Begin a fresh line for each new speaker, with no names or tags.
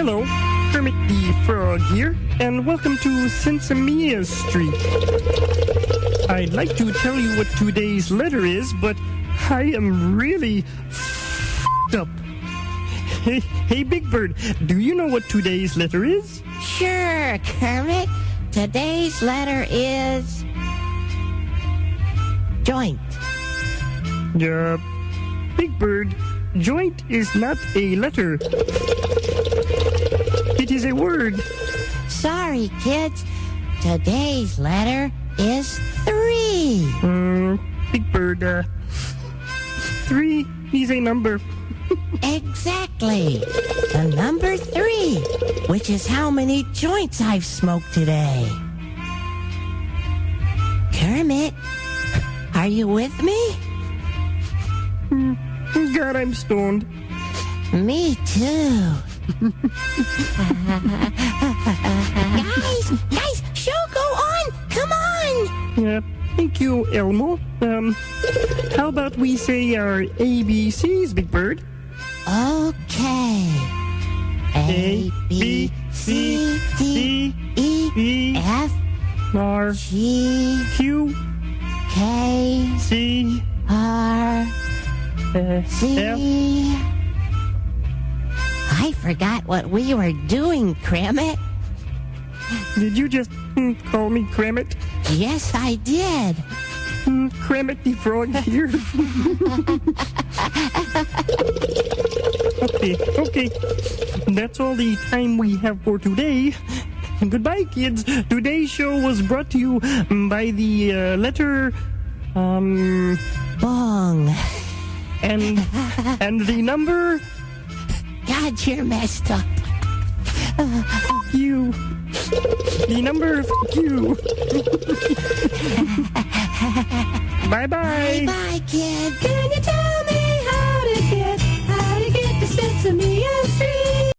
Hello, Kermit the Frog here, and welcome to Sensimia Street. I'd like to tell you what today's letter is, but I am really f***ed up. Hey, Big Bird, do you know what today's letter is?
Sure, Kermit. Today's letter is... joint.
Big Bird, joint is not a letter. It is a word.
Sorry, kids. Today's letter is 3.
Big Bird, 3 is a number.
Exactly. The number 3, which is how many joints I've smoked today. Kermit, are you with me?
God, I'm stoned.
Me too. Guys, show go on. Come on.
Thank you, Elmo. How about we say our ABCs, Big Bird?
Okay. A, B, C, D, E, F,
R,
G,
Q,
K,
C,
R, C.
F.
I forgot what we were doing, Kermit.
Did you just call me Kermit?
Yes, I did.
Kermit the Frog here. Okay. That's all the time we have for today. Goodbye, kids. Today's show was brought to you by the letter...
Bong.
And the number...
God, you're messed up.
Fuck you. The number... Fuck you. Bye-bye.
Bye, kid.